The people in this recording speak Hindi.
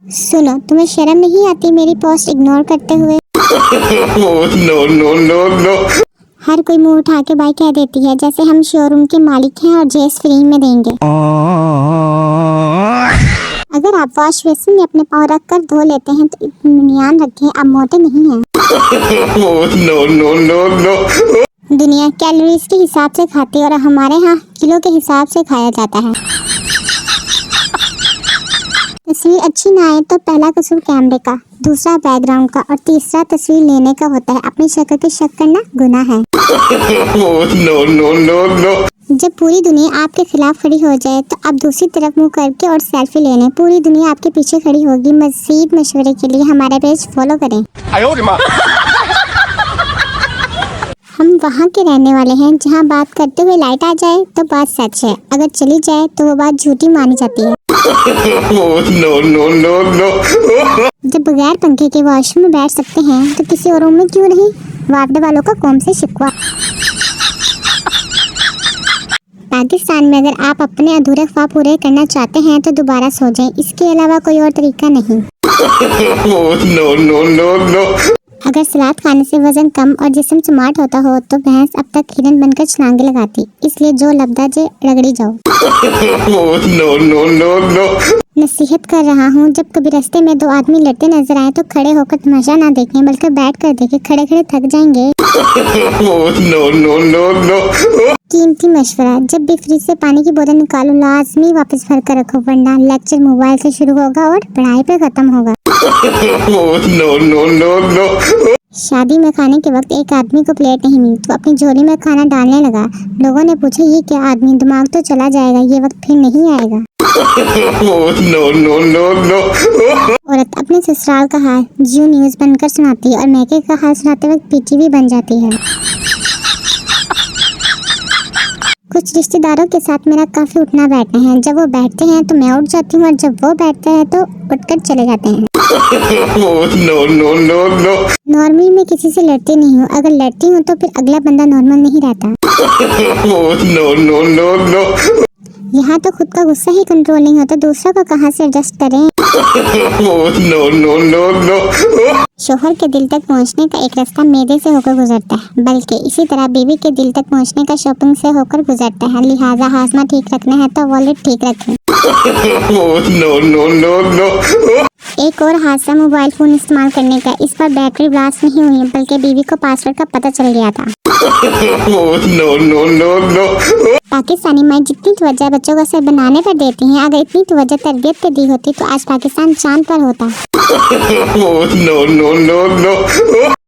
सुनो, तुम्हें शर्म नहीं आती मेरी पोस्ट इग्नोर करते हुए? No no no no. हर कोई मुंह उठा के बाय कह देती है जैसे हम शोरूम के मालिक हैं और जेस फ्री में देंगे। अगर आप वॉश बेसिन में अपने पाँव रख कर धो लेते हैं तो इत्मीनान रखें, आप मोटे नहीं हैं। No no no no. दुनिया कैलोरीज के हिसाब से खाती है और हमारे यहाँ किलो के हिसाब से खाया जाता है। तस्वीर अच्छी ना आए तो पहला कसूर कैमरे का, दूसरा बैकग्राउंड का और तीसरा तस्वीर लेने का होता है। अपनी शक्ल पे शक करना गुनाह है। No no no no. जब पूरी दुनिया आपके खिलाफ खड़ी हो जाए तो आप दूसरी तरफ मुंह करके और सेल्फी ले लें। पूरी दुनिया आपके पीछे खड़ी होगी। मज़ीद मशवरे के लिए हमारा पेज फॉलो करें। हम वहाँ के रहने वाले हैं जहाँ बात करते हुए लाइट आ जाए तो बात सच है, अगर चली जाए तो वो बात झूठी मानी जाती है। No no no no. जब बगैर पंखे के वॉशरूम में बैठ सकते हैं तो किसी और रूम में क्यों नहीं? वापडे वालों का कौम से शिकवा। पाकिस्तान में अगर आप अपने अधूरे ख्वाब पूरे करना चाहते हैं तो दोबारा सो जाएं, इसके अलावा कोई और तरीका नहीं। No no no no. अगर सलाद खाने से वजन कम और जिस्म स्मार्ट होता हो तो भैंस अब तक हिरन बनकर छलांगे लगाती, इसलिए जो लबदा जे रगड़ी जाओ। No no no no. नसीहत कर रहा हूँ, जब कभी रास्ते में दो आदमी लड़ते नजर आए तो खड़े होकर तमाशा ना देखें बल्कि बैठ कर देखें, खड़े खड़े थक जाएंगे। No no no no. कीमती मशवरा, जब भी फ्रिज से पानी की बोतल निकालो लाजमी वापस भर कर रखो, वरना लेक्चर मोबाइल से शुरू होगा और पढ़ाई पे खत्म होगा। No no no no. शादी में खाने के वक्त एक आदमी को प्लेट नहीं मिली तो अपनी झोली में खाना डालने लगा। लोगों ने पूछा ये क्या आदमी, दिमाग तो चला जाएगा, ये वक्त फिर नहीं आएगा। No no no no. औरत अपने ससुराल का हाल जियो न्यूज बनकर सुनाती है और मैके का हाल सुनाते वक्त पीटीवी बन जाती है। कुछ रिश्तेदारों के साथ मेरा काफी उठना बैठना है। जब वो बैठते हैं तो मैं उठ जाती हूँ और जब वो बैठते हैं तो उठकर चले जाते हैं। No no no no. Normally मैं किसी से लड़ती नहीं हूँ, अगर लड़ती हूँ तो फिर अगला बंदा नॉर्मल नहीं रहता। No no no no. यहाँ तो खुद का गुस्सा ही कंट्रोल नहीं होता, दूसरों का कहाँ से एडजस्ट करें। No no no no. शोहर के दिल तक पहुँचने का एक रास्ता मैदे से होकर गुजरता है, बल्कि इसी तरह बीवी के दिल तक पहुँचने का शॉपिंग से होकर गुजरता है। लिहाजा हाजमा ठीक रखना है तो वॉलेट ठीक रखें। No no no no. एक और हादसा मोबाइल फोन इस्तेमाल करने का, इस पर बैटरी ब्लास्ट नहीं हुई बल्कि बीवी को पासवर्ड का पता चल गया था। No no no no. Pakistani माँ जितनी तवज्जो बच्चों को से बनाने पर देती हैं, अगर इतनी तवज्जो तरबियत पर दी होती तो आज पाकिस्तान चांद पर होता। No no no no.